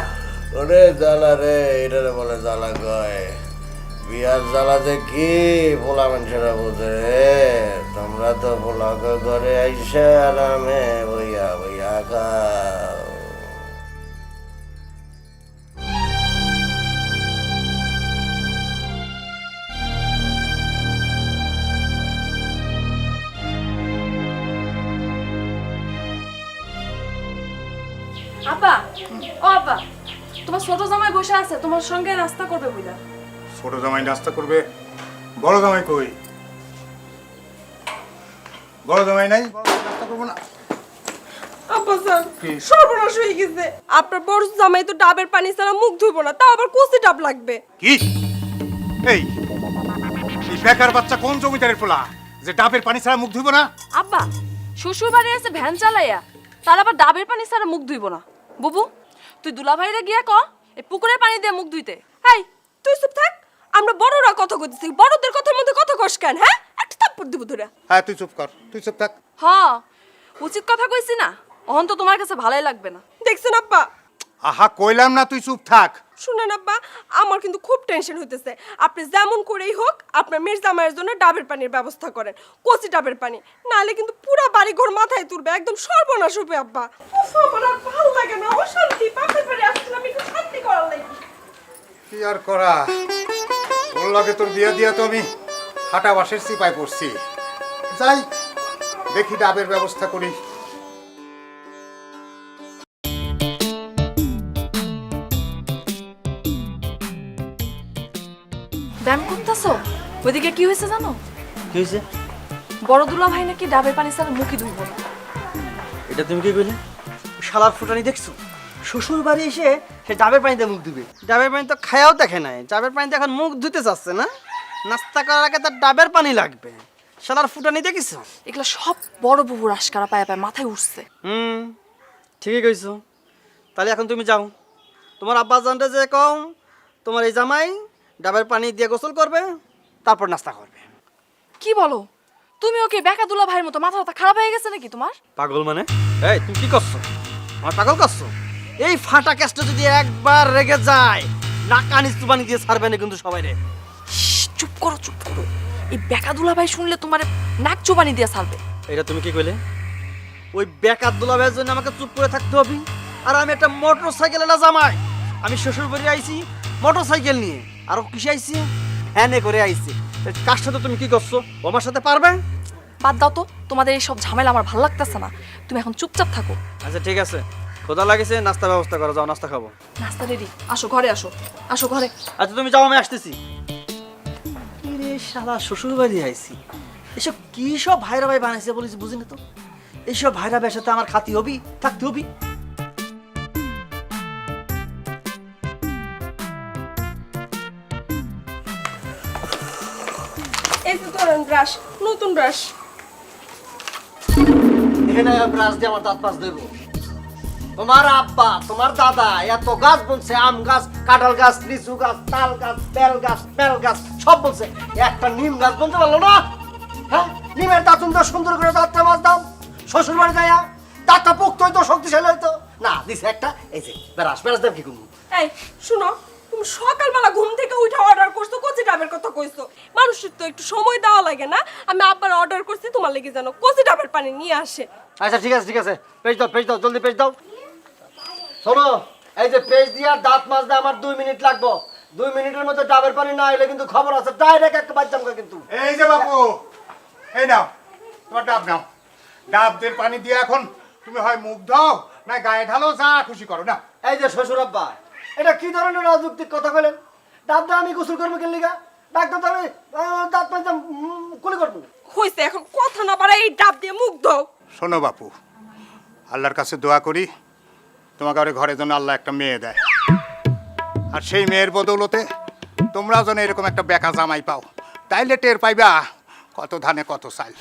ওরে জ্বালা রে, এটারে বলে জ্বালা কয়। বিয়ার জ্বালাতে কি পোলা মানুষেরা বোঝে রে, তোমরা তো পোলা ঘরে আইসা আরামে বইয়া বইয়া খাও। আপা, ও আপা, তোমার ছোট জামাই বসে আছে, তোমার সঙ্গে নাস্তা করবে বুঝলা। ছোট জামাই নাস্তা করবে, বড় জামাই কই? বড় জামাই নাই, বড় জামাই নাস্তা করবো না। আব্বা স্যার, সর্বনাশ হয়ে গেছে। আপনার বড় জামাই তো ডাবের পানি ছাড়া মুখ ধুইবো না, তাও আবার কচি ডাব লাগবে। কি এই এই বেকার বাচ্চা কোন জমিদারের পোলা যে ডাবের পানি ছাড়া মুখ ধুইব না? আব্বা, শ্বশুর বাড়ি আছে ভ্যান চালাইয়া, তার আবার ডাবের পানি ছাড়া মুখ ধুইব না। বুবু, তুই দুলাভাইরে গিয়া ক এই পুকুরের পানি দিয়ে মুখ ধুইতে। এই, তুই চুপ থাক, আমরা বড়রা কথা কইতেছি, বড়দের কথার মধ্যে কথা কস কেন? হ্যাঁ, একটা থাপ্পড় দিব তোরা। হ্যাঁ তুই চুপ কর, তুই চুপ থাক। হ, উচিত কথা কইছি না, অহন তো তোমার কাছে ভালোই লাগবে না। দেখছেন আব্বা, আহা কইলাম না তুই চুপ থাক। শুনেন আব্বা, আমার কিন্তু খুব টেনশন হইতেছে। আপনি যেমন করেই হোক আপনার মেয়ের জামাইয়ের জন্য ডাবের পানির ব্যবস্থা করেন, কচি ডাবের পানি, নাহলে কিন্তু পুরা বাড়ি ঘর মাথায় তুলবে, একদম সর্বনাশ হবে আব্বা। উফ, আমার আর ভালো লাগে না, অশান্তি। বাপের বাড়ি আসছিলাম একটু শান্তি করার লাগি। কি আর করা, ওর লগে তোর বিয়া দিয়া তো আমি হাঁটা বাসের সিপাই পড়ছি। যাই দেখি ডাবের ব্যবস্থা করি। ব্যায়াম করতেছো? ওইদিকে কি হয়েছে জানো? কি হয়েছে? বড় দুলা ভাই নাকি ডাবের পানি ছাড়া মুখই ধুইব না। এটা তুমি কি কইলে? শালার ফুটানি দেখছো? শ্বশুর বাড়ি এসে সে ডাবের পানিতে মুখ ধুবে। ডাবের পানি তো খায়াও দেখে নাই, ডাবের পানিতে এখন মুখ ধুতে চাচ্ছে না। নাস্তা করার আগে তার ডাবের পানি লাগবে। শালার ফুটানি দেখিছো? এগুলো সব বড় বুবুর আশকারা পায়ে পায়ে মাথায় উঠছে। ঠিকই কইছো। তাহলে এখন তুমি যাও, তোমার আব্বা জানতে যে কম তোমার এই জামাই ডাবের পানি দিয়ে গোসল করবে, তারপর নাস্তা করবে। কি বলো? তুমি ওকে বেকা দুলা ভাইয়ের মতো মাথা খারাপ হয়ে গেছে নাকি তোমার? পাগল মানে? এই তুমি কি করছো? আমার পাগল করছো? এই ফাটা ক্যাস্টটা যদি একবার রেগে যায় নাকানি চুবানি দিয়ে ছাড়বে না কিন্তু সবাই রে। চুপ করো, চুপ করো। এই বেকা দুলা ভাই শুনলে তোমার নাক চুবানি দিয়ে ছাড়বে। এটা তুমি কি কইলে? ওই বেকার দুলাভাইয়ের জন্য আমাকে চুপ করে থাকতে হবে? আর আমি একটা মোটর সাইকেল এলা জামাই, আমি শ্বশুর বাড়ি আইছি মোটর সাইকেল নিয়ে, আর ও কিসে আইছি? ভ্যানে করে আইছি। কার সাথে তুমি কি করছো? ও আমার সাথে পারবে? বাদ দাও তো, তোমাদের এই সব ঝামেলা আমার ভালো লাগতেছে না। তুমি এখন চুপচাপ থাকো। আচ্ছা ঠিক আছে, খোদা লাগেছে, নাস্তা ব্যবস্থা করো, যাও নাস্তা খাবো। নাস্তা রেডি, আসো ঘরে, আসো আসো ঘরে। আচ্ছা তুমি যাও, আমি আসতেছি। রে শালা শ্বশুর বাড়ি আইছি, এসব কি সব ভাইরা ভাই বানাইছে বলিস বুঝি না তো। এইসব ভাইরা ভাইয়ের সাথে আমার খাতি হবি, থাকতে হবি। এই তো ধরেন ব্রাশ, নতুন ব্রাশ। এখানে ব্রাশ দিয়ে আমার দাঁত মাছ দেবো? তোমার আব্বা তোমার দাদা এত গাছ বলছে, আম গাছ, কাঁঠাল গাছ, লিচু গাছ, তাল গাছ, বেল গাছ, বেল গাছ সব বলছে, একটা নিম গাছ বলতে পারলো না? হ্যাঁ, নিমের দাঁতুন দাও, সুন্দর করে দাঁতটা মাছ দাও। শ্বশুর বাড়ি যাইয়া দাঁতটা পোক্ত হইতো, শক্তিশালী হইতো না। দিছে একটা এই যে ব্রাশ, ব্রাশ দেব কি করবো? এই শুনো, তুমি সকালবেলা ঘুম থেকে উঠে অর্ডার করছো কচি ডাবের কথা কইছো। মানুষের তো একটু সময় দেওয়া লাগে না? আমি আব্বার অর্ডার করছি তোমার লেগে যেন কচি ডাবের পানি নিয়ে আসে। আচ্ছা ঠিক আছে, ঠিক আছে, পেজ দাও, পেজ দাও, জলদি পেজ দাও। শোনো, এই যে পেজ দিয়ে দাঁত মাজতে আমার 2 মিনিট লাগবে। 2 মিনিটের মধ্যে ডাবের পানি না এলে কিন্তু খবর আছে, ডাইরেক্ট একটা বাচ্চাম কিন্তু। এই যে বাপু, এই নাও তোমার ডাব নাও। ডাব দিয়ে পানি দিয়ে এখন তুমি হয় মুখ দাও না গায়ে ঢালো, যা খুশি করো না। এই যে শ্বশুর আব্বা, এটা কি ধরনের অযৌক্তিক কথা বলেন? ডাব দিয়ে আমি গোসল করবো কেন লিগা? ডাক্তার তো আমি দাঁত মাজতে কুলি করবো। হইছে, এখন কথা না বাড়াই এই ডাব দিয়ে মুখ দাও। শোনো বাপু, আল্লাহর কাছে দোয়া করি তোমাকে আর ঘরে যেন আল্লাহ একটা মেয়ে দেয়, আর সেই মেয়ের বদৌলতে তোমরাও যেন এরকম একটা বেকা জামাই পাও, তাইলে টের পাইবা কত ধানে কত চাল।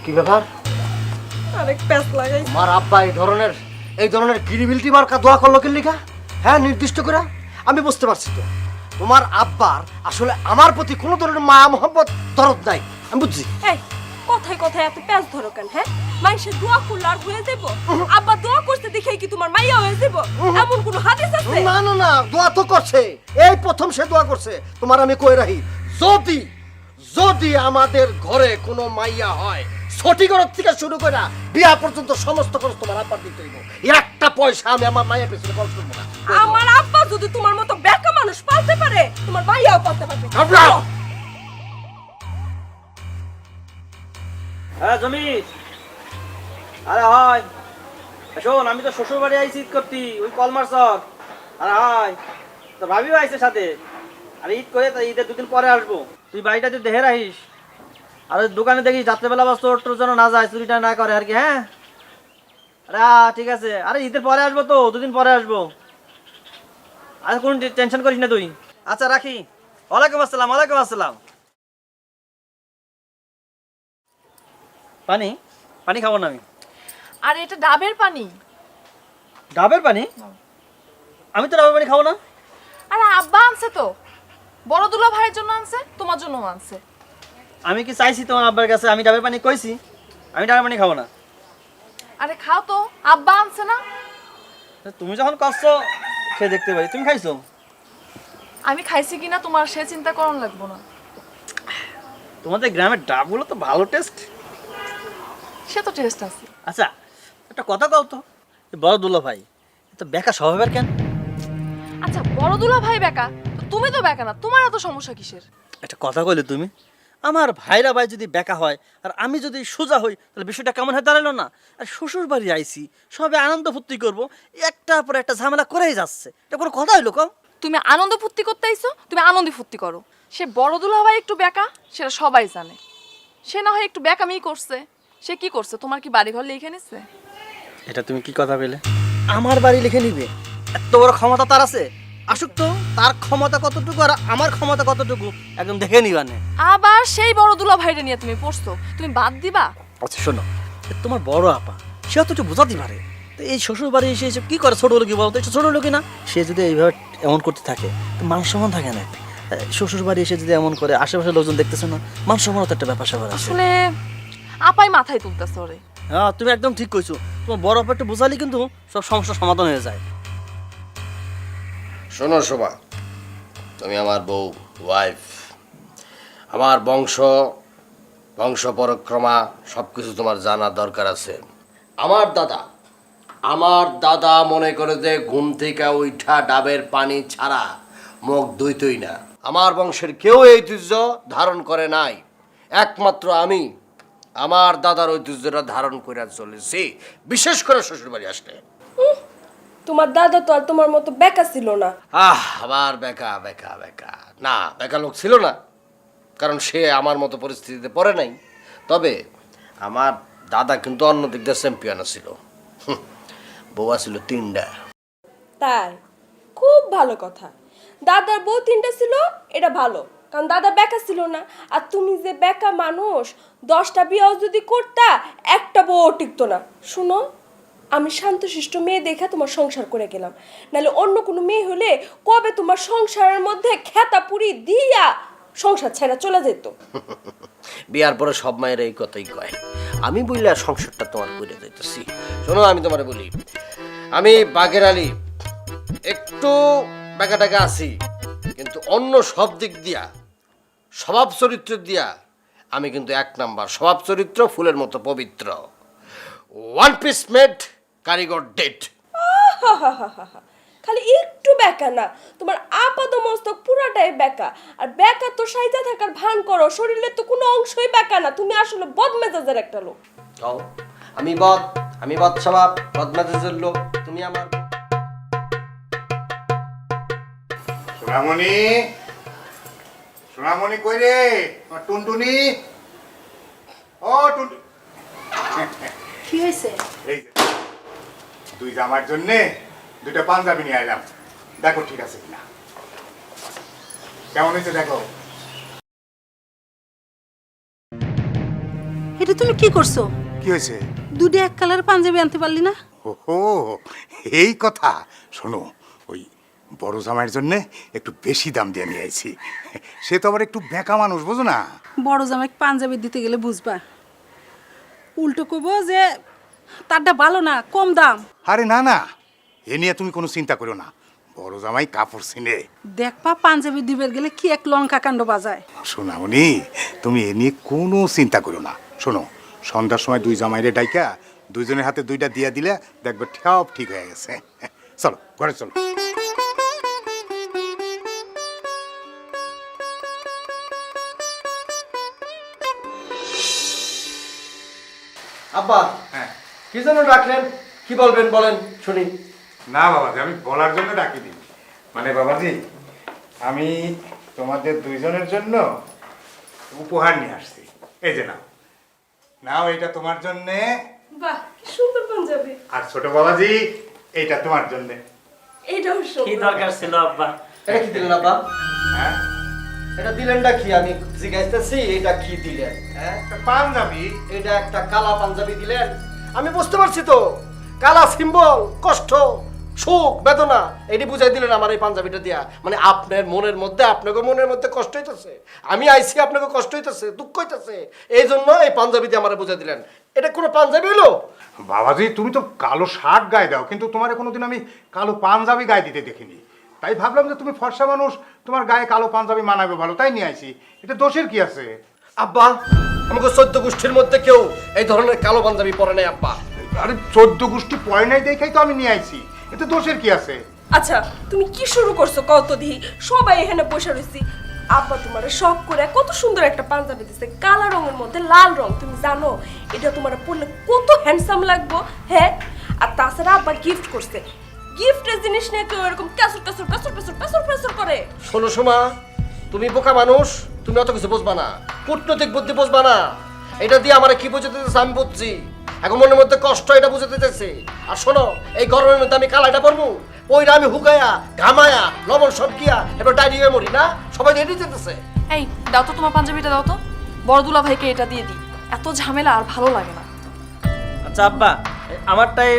কি ব্যাপার? আরেক প্যাচ লাগাই। আমার আব্বা এই ধরনের গিরিবিলিটি মার্কা দোয়া করলো কেন লিগা? হ্যাঁ, নির্দিষ্ট করে আমি বুঝতে পারছি তো। তোমার আব্বার আসলে আমার প্রতি কোনো ধরনের মায়া মোহাম্মত দরদ নাই, আমি বুঝছি। এই কথায় কথায় এত প্যাচ ধরো কেন? হ্যাঁ, মাইসে দোয়া করলে আর হয়ে যাবো? আব্বা দোয়া করতে দেখে কি তোমার মাইয়া হয়ে যাবো? এমন কোনো হাদিস আছে? না না না, দোয়া তো করছে, এই প্রথম সে দোয়া করছে। তোমার আমি কই রাখি, যদি যদি আমাদের ঘরে কোনো মাইয়া হয়, ছটি ঘর থেকে শুরু করে বিয়া পর্যন্ত সমস্ত খরচ তোমার আব্বার দিতে হইব। একটা পয়সা আমি আমার মায়ের পেছনে খরচ করবো না। আমার আব্বা যদি তোমার মতো বেকা মানুষ পালতে পারে, তোমার মাইয়াও পালতে পারবে। ঘাবড়াও। হ্যাঁ জমির, আরে হয় শোন, আমি তো শ্বশুর বাড়ি আইছি ঈদ করতি, ওই কলমার চক। আরে হয়, তো ভাবিও আইছে সাথে। আর ঈদ করে তো ঈদের 2 দিন পরে আসবো। তুই বাড়িটা তুই দেখে রাখিস, আর ওই দোকানে দেখিস রাত্রেবেলা বাস তোর যেন না যায়, চুরিটা না করে আর কি। হ্যাঁ আরে ঠিক আছে, আরে ঈদের পরে আসবো তো, 2 দিন পরে আসবো। আর কোনো টেনশন করিস না তুই। আচ্ছা রাখি। ওয়ালাইকুম আসসালাম। ওয়ালাইকুম আসসালাম। পানি পানি খাবো না আমি। আর এটা ডাবের পানি। ডাবের পানি? আমি তো ডাবের পানি খাবো না। আরে আব্বা আনছে তো, বড় দুলা ভাইয়ের জন্য আনছে, তোমার জন্য আনছে। আমি কি চাইছি তোমার আব্বার কাছে আমি ডাবের পানি কইছি? আমি ডাবের পানি খাবো না। আরে খাও তো, আব্বা আনছে না। তুমি যখন করছো খেয়ে দেখতে পারি। তুমি খাইছো? আমি খাইছি কিনা তোমার সে চিন্তা করন লাগবো না। তোমাদের গ্রামের ডাবগুলো তো ভালো টেস্ট। সে তো টেস্ট আছে। আচ্ছা একটা কথা কও তো, এই বড় দুলা ভাই তো বেকা স্বভাবের কেন? আচ্ছা বড় দুলা ভাই বেকা, তো তুমি তো বেকা না, তোমার এত সমস্যা কিসের? একটা কথা কইলে তুমি, আমার ভাইরা ভাই যদি বেকা হয় আর আমি যদি সোজা হই তাহলে বিষয়টা কেমন হয়ে দাঁড়ালো না? আর শ্বশুর বাড়ি আইছি, সবে আনন্দ ফুর্তি করবো, একটা পর একটা ঝামেলা করেই যাচ্ছে। এটা কোনো কথা হইলো কম? তুমি আনন্দ ফুর্তি করতে আইছো, তুমি আনন্দ ফুর্তি করো। সে বড় দুলা ভাই একটু বেকা, সেটা সবাই জানে। সে না হয় একটু বেকামি করছে, সে কি করছে? তোমার কি বাড়ি ঘর লিখে নিচ্ছে? এটা তুমি কি কথা পেলে? আমার বাড়ি লিখে নিবে? এত বড় ক্ষমতা তার আছে? আসুক তো, তার ক্ষমতা কতটুকু আর আমার ক্ষমতা কতটুকু একদম দেখে নিবানে। আবার সেই বড় দুলা ভাইরে নিয়ে তুমি পড়ছো, তুমি বাদ দিবা? আচ্ছা শোনো, তোমার বড় আপা সে তো একটু বোঝাতে পারে। তো এই শ্বশুর বাড়ি এসে এসে কি করে? ছোট লোকই বলতো, একটু ছোট লোকই না? সে যদি এইভাবে এমন করতে থাকে তো মান সম্মান থাকে না। শ্বশুর বাড়ি এসে যদি এমন করে, আশেপাশের লোকজন দেখতেছে না, মান সম্মানও তো একটা ব্যাপার স্যাপার আছে। আসলে আপাই মাথায় তুলতেছে ওরে। হ্যাঁ তুমি একদম ঠিক কইছো। তোমার বড় আপা একটু বোঝালি কিন্তু সব সমস্যার সমাধান হয়ে যায়। শোনো শোভা, তুমি আমার বউ, ওয়াইফ। আমার বংশ পরক্রমা সব কিছু তোমার জানার দরকার আছে। আমার দাদা মনে করে যে ঘুম থেকে উঠা ডাবের পানি ছাড়া মুখ ধুইতই না। আমার বংশের কেউ এই ঐতিহ্য ধারণ করে নাই, একমাত্র আমি আমার দাদার ঐতিহ্যটা ধারণ করে চলেছি, বিশেষ করে শ্বশুরবাড়ি আসলে। তোমার দাদা তো আর তোমার মতো বেকা ছিল না। আবার বেকা বেকা বেকা না, বেকা লোক ছিল না, কারণ সে আমার মতো পরিস্থিতিতে পড়ে নাই। তবে আমার দাদা কিন্তু অন্য দিক দিয়ে চ্যাম্পিয়ন ছিল। বউ ছিল 3টা। তাই? খুব ভালো কথা। দাদার বউ 3টা ছিল, এটা ভালো, কারণ দাদা বেকা ছিল না। আর তুমি যে বেকা মানুষ, 10টা বিয়েও যদি করতা, একটা বউ টিকতো না। শুনো, আমি শান্তশিষ্ট মেয়ে দেখে তোমার সংসার করে গেলাম, নাহলে অন্য কোনো মেয়ে হলে কবে তোমার সংসারের মধ্যে খেতা পুরি দিয়া সংসার ছেড়ে চলে যেত। বিয়ার পরে সব মায়ের এই কথাই কয়। আমি বললে সংসারটা তোমার করে দিতেছি। শোনো, আমি তোমার বলি, আমি বাঘের আলী একটু বেকা টাকা আছি, কিন্তু অন্য সব দিক দিয়া, স্বভাব চরিত্র দিয়া আমি কিন্তু 1 নাম্বার। স্বভাব চরিত্র ফুলের মতো পবিত্র। 1 পিস মেড, কারিগর ডেট। খালি একটু বেকা না, তোমার আপাত মস্তক পুরাটাই বেকা। আর বেকা তো সাইজা থাকার ভান করো, শরীরের তো কোনো অংশই বেকা না। তুমি আসলে বদমেজাজের একটা লোক। আমি বদ স্বভাব, বদমেজাজের লোক। তুমি আমার সোনামণি কই রে? আমার টুনটুনি, ও টুনটুনি। কি হয়েছে? এই যে, তুই জামার জন্যে 2টা পাঞ্জাবি নিয়ে এলাম, দেখো ঠিক আছে কিনা। কেমন হয়েছে দেখো। এটা তুমি কি করছো? কি হয়েছে? 2টা এক কালার পাঞ্জাবি আনতে পারলি না? ওহো, এই কথা। শোনো, ওই বড় জামাইয়ের জন্য একটু বেশি দাম দিয়ে নিয়ে আইছি। সে তো আবার একটু বেঁকা মানুষ, বুঝো না? বড় জামাই পাঞ্জাবি দিতে গেলে বুঝবা, উল্টো কইব যে তারটা ভালো না, কম দাম। আরে না না, এ নিয়ে তুমি কোনো চিন্তা করো না। বড় জামাই কাপড় চিনে। দেখবা পাঞ্জাবি দিবের গেলে কি এক লঙ্কা কাণ্ড বাজায়। শোনামনি, তুমি এ নিয়ে কোনো চিন্তা করো না। শোনো, সন্ধ্যার সময় 2 জামাইরে ডাইকা 2জনের হাতে 2টা দিয়া দিলে দেখবে সব ঠিক হয়ে গেছে। চলো ঘরে চলো। আব্বা, হ্যাঁ। কি জন্য ডাকলেন? কি বলবেন বলেন শুনি। না বাবাজি, আমি বলার জন্য ডাকিনি। মানে বাবাজি, আমি তোমাদের 2জনের জন্য উপহার নিয়ে আসছি। এই যে নাও, নাও, এটা তোমার জন্যে। বাহ, কি সুন্দর পাঞ্জাবি। আর ছোট বাবাজি, এইটা তোমার জন্যে। এইটাও কি সুন্দর। দরকার ছিল আব্বা? এটা কি দিলেন আব্বা? হ্যাঁ, এটা দিলেনটা কি? আমি জিজ্ঞাসতেছি এটা কি দিলেন? হ্যাঁ, একটা পাঞ্জাবি। এটা একটা কালা পাঞ্জাবি দিলেন। আমি বুঝতে পারছি তো, কালা সিম্বল, কষ্ট, সুখ, বেদনা, এটি বুঝাই দিলেন আমার এই পাঞ্জাবিটা দিয়া। মানে আপনার মনের মধ্যে, আপনাকে মনের মধ্যে কষ্ট হইতেছে, আমি আইছি আপনাকে কষ্ট হইতেছে, দুঃখ হইতেছে, এই জন্য এই পাঞ্জাবি দিয়ে আমার বুঝাই দিলেন। এটা কোনো পাঞ্জাবি হলো? বাবাজি তুমি তো কালো শার্ট গায়ে দাও, কিন্তু তোমার কোনোদিন আমি কালো পাঞ্জাবি গায়ে দিতে দেখিনি। তাই ভাবলাম যে তুমি ফর্সা মানুষ, তোমার গায়ে কালো পাঞ্জাবি মানাবে ভালো, তাই নিয়ে আইছি। এটা দোষের কি আছে? আব্বা, আমাকে 14 গোষ্ঠীর মধ্যে কেউ এই ধরনের কালো পাঞ্জাবি পরে নাই আব্বা। আরে 14 গোষ্ঠী পয় নাই দেখাই তো আমি নিয়ে আইছি, এটা দোষের কি আছে? আচ্ছা তুমি কি শুরু করছো কত দিহি? সবাই এখানে বসে রইছি, আব্বা তোমার শখ করে কত সুন্দর একটা পাঞ্জাবি দিছে, কালো রঙের মধ্যে লাল রং। তুমি জানো এটা তোমার পরলে কত হ্যান্ডসাম লাগবো? হ্যাঁ, আর তাছাড়া আব্বা গিফট করছে। গিফটের জিনিস নিয়ে কেউ এরকম কাসুর কাসুর কাসুর কাসুর কাসুর কাসুর করে? শোনো সোমা, তুমি বোকা মানুষ, তুমি অত কিছু বুঝবা না, কূটনৈতিক বুদ্ধি বুঝবা না। এটা দিয়ে আমার কি বুঝতে দিতেছে আমি বুঝছি, এখন মনের মধ্যে কষ্ট এটা বুঝতে দিতেছে। আর শোনো, এই গরমের মধ্যে আমি কালাইটা পরবো, ওইটা আমি হুকায়া ঘামায়া লবণ সব গিয়া এবার ডাইরি হয়ে মরি না? সবাই রেডি যেতেছে। এই দাও তো তোমার পাঞ্জাবিটা দাও তো, বড় দুলা ভাইকে এটা দিয়ে দিই, এত ঝামেলা আর ভালো লাগে না। আচ্ছা আব্বা, আমারটাই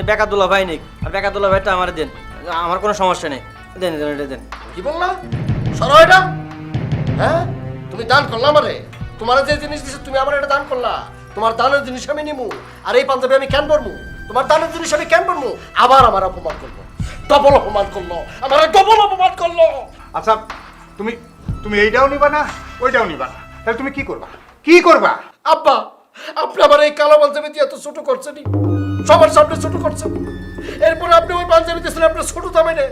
বেকা দুলা ভাই নিক, আর বেকা দুলা ভাইটা আমার দেন, আমার কোনো সমস্যা নেই, দেন দেন এটা দেন। কি বললা? সরো এটা। হ্যাঁ, তুমি দান করলা আমারে, তোমার যে জিনিস দিছে তুমি আমার এটা দান করলা, তোমার দানের জিনিস আমি নিমু, আর এই পাঞ্জাবি আমি কেন পরমু? তোমার দানের জিনিস আমি কেন পরমু? আবার আমার অপমান করলো, ডবল অপমান করলো, আমার ডবল অপমান করলো। আচ্ছা তুমি তুমি এইটাও নিবা না, ওইটাও নিবা না, তাহলে তুমি কি করবা? কি করবা? আব্বা, আপনি আমার এই কালো পাঞ্জাবি দিয়ে এত ছোট করছেনই, সবার সামনে ছোট করছেন। এরপরে আপনি ওই পাঞ্জাবি দিয়েছেন আপনার ছোট দামে নে,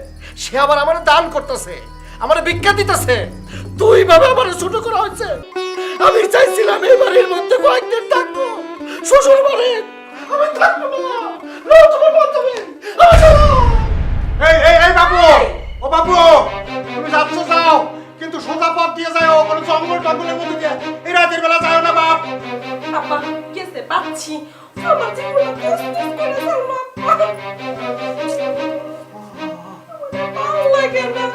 সে আবার আমার দান করতেছে, আমার ভিক্ষা দিতেছে, দুই ভাবে আমার ছোট করা হয়েছে। আমি চাইছিলাম এই বাড়ির মধ্যে কয়েকদিন থাকবো, শ্বশুর বাড়ি আমি থাকবো না। নাও তোমার পাঞ্জাবি, এই এই এই বাবু, ও বাবু, তুমি যাচ্ছ যাও, কিন্তু সোজা পথ দিয়ে যাও, কোনো জঙ্গল টঙ্গলের মধ্যে দিয়ে এই রাতের বেলা যাও না বাপ। আব্বা কেসে পাচ্ছি, আমার জীবনে কষ্ট করে চললো আব্বা, ভালো লাগে না।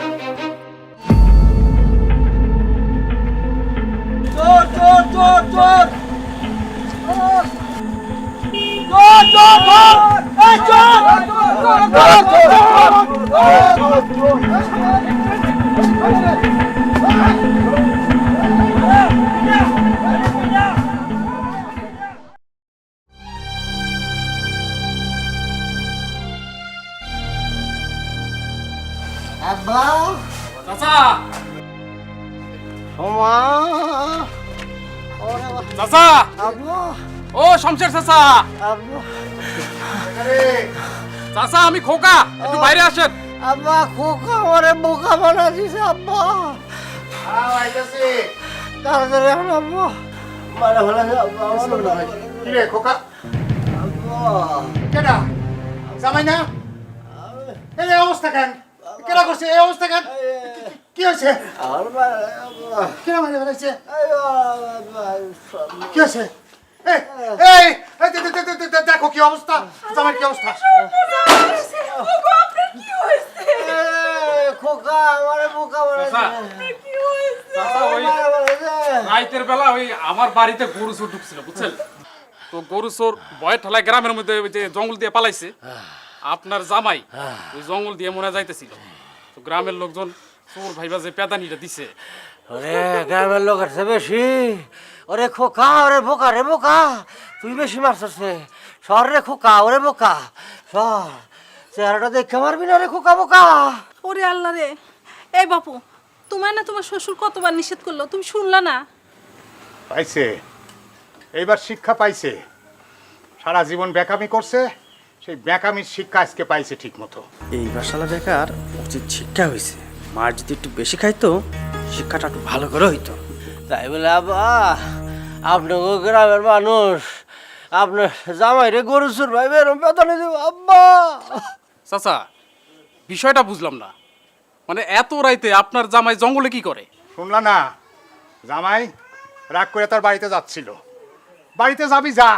চোর চোর চোর চোর চোর চোর চোর এই চোর আব্বা, চাচা সোমা, চাচা, আব্বা, ও শমশের চাচা, আব্বা, চাচা আমি খোকা, একটু বাইরে আসেন। আব্বা, খোকা আমারে বোকা বানা দিছে আব্বা, আইতাছি। তাড়াতাড়ি এখন আব্বা, মারা ফেলা আব্বা, কি রে খোকা? আব্বা, কেডা? জামাই না? এই অবস্থা কেন? কেডা করছে এই অবস্থা কেন? কি হয়েছে? আমার মারা আব্বা, কেডা মারে ফেলাইছে? আব্বা, কি হয়েছে? এই এই এই দেখো কি অবস্থা, জামাই কি অবস্থা? ওগো, আপনার কি হয়েছে? খোকা আমারে বোকা বানা চাচা, দিছে, কি হয়েছে? চাচা ওই মারা ফেলাইছে। রাইতের বেলা ওই আমার বাড়িতে গরু চোর ঢুকছিল বুঝছেন, তো গরু চোর ভয় ঠেলায় গ্রামের মধ্যে ওই যে জঙ্গল দিয়ে পালাইছে। আপনার জামাই ওই জঙ্গল দিয়ে মনে যাইতেছিল, তো গ্রামের লোকজন চোর ভাইবা যে পেদানিটা দিছে। ওরে গ্রামের লোক আছে বেশি, ওরে খোকা, ওরে বোকা রে বোকা, তুই বেশি মারছিস রে, সর রে খোকা, ওরে বোকা সর, চেহারাটা দেখে মারবি না রে খোকা বোকা। ওরে আল্লাহ রে, এই বাপু, তোমার না তোমার শ্বশুর কতবার নিষেধ করলো, তুমি শুনলা না? পাইছে, এইবার শিক্ষা পাইছে। সারা জীবন বেকামি করছে, সেই বেকামির শিক্ষা আজকে পাইছে ঠিক মতো। এই বাসালা বেকার উচিত শিক্ষা হয়েছে, মার যদি একটু বেশি খাইতো শিক্ষাটা একটু ভালো করে হইতো। তাই বলে আব্বা, আপনাকে গ্রামের মানুষ আপনার জামাইরে গরু চুর ভাই বেরম পেতানি দেব আব্বা। চাচা বিষয়টা বুঝলাম না, মানে এত রাইতে আপনার জামাই জঙ্গলে কি করে? শুনলা না, জামাই রাগ করে তার বাড়িতে যাচ্ছিল। বাড়িতে যাবি যা,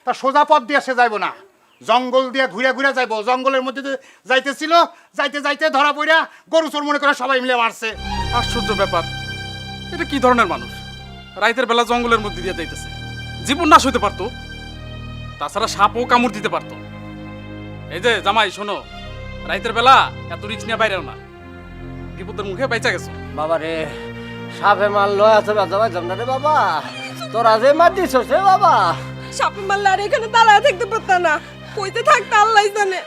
তার সোজা পথ দিয়ে সে যাইব না, জঙ্গল দিয়ে ঘুরে ঘুরে যাইব। জঙ্গলের মধ্যে দিয়ে যাইতেছিল, যাইতে যাইতে ধরা পড়া গরু চোর মনে করে সবাই মিলে মারছে। আশ্চর্য ব্যাপার, এটা কি ধরনের মানুষ? রাইতের বেলা জঙ্গলের মধ্যে দিয়ে যাইতেছে, জীবন নাশ হইতে পারতো, তাছাড়া সাপও কামড় দিতে পারতো। এই যে জামাই শোনো, রাইতের বেলা এত রিক্স নিয়ে বাইরেও না, বিপদের মুখে বাইচা গেছো। বাবা রে, সাপে মারলো এত ব্যথা পাইতাম না রে বাবা, তোরা যে মার দিছস রে বাবা, সাপে মারলে আর এখানে দাঁড়ায় থাকতে পারতাম না, কইতে থাকতে আল্লাহ জানে।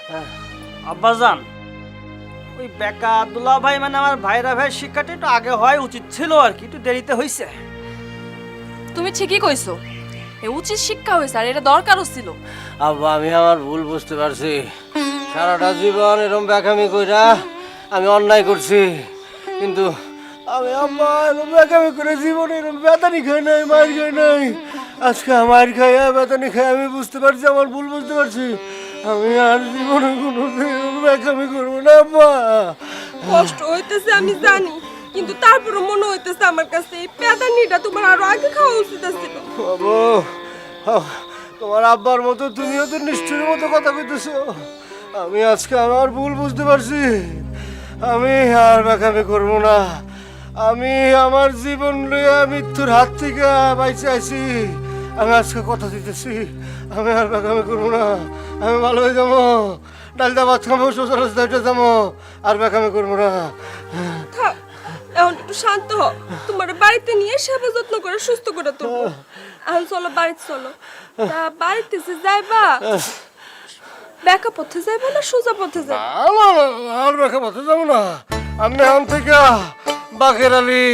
আব্বাজান, ওই বেকা দুলা ভাই মানে আমার ভাইরা ভাই শিক্ষাটা একটু আগে হয় উচিত ছিল আর কি, একটু দেরিতে হয়েছে। তুমি ঠিকই কইছো, এ উচিত শিক্ষা হয়েছে আর এটা দরকারও ছিল। আব্বা আমি আমার ভুল বুঝতে পারছি, সারাটা জীবন এরকম বেকামি কইরা আমি অন্যায় করছি, কিন্তু আমি আম্মা এরকম বেকামি করে জীবনে এরকম বেতানি খাই নাই, মার খাই নাই। আজকে মার খাইয়া বেতানি খাই আমি বুঝতে পারছি, আমার ভুল বুঝতে পারছি। আমি আর জীবনে কোনো বেকামি করবো না আব্বা। কষ্ট হইতেছে আমি জানি, কিন্তু তারপরে মনে হইতেছে আমার কাছে এই পেদানিটা তোমার আরো আগে খাওয়া উচিত ছিল। বাবু, তোমার আব্বার মতো তুমিও তো নিষ্ঠুরের মতো কথা কইতেছো। আমি আজকে আমার ভুল বুঝতে পারছি, আমি আর বেকামি করবো না। আমি আমার জীবন লইয়া মৃত্যুর হাত থেকে বাইচে আছি। আমি আজকে কথা দিতেছি, আমি আর বেকামি করবো না। আমি ভালো হয়ে যাবো, ডালদা ভাত খাবো, শ্বশুর রাস্তায় যাবো, আর বেকামি করবো না। থাক, এখন একটু শান্ত হও, তোমার বাড়িতে নিয়ে সেবা যত্ন করে সুস্থ করে তুলবো। এখন চলো বাড়িতে চলো। তা বাড়িতে যে যাইবা, বেকা পথে যাইবা না সোজা পথে যাইবা? আর বেকা পথে যাবো না, আমি এখন থেকে বাকের আলী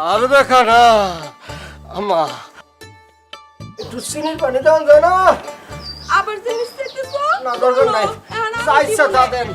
আর বেকা না। আম্মা একটু চিনির পানি দেওয়া যায় না? আবার জিনিস চাইতেছো? না দরকার নাই, এখন আমি যা ইচ্ছা দিব তা না। দেন।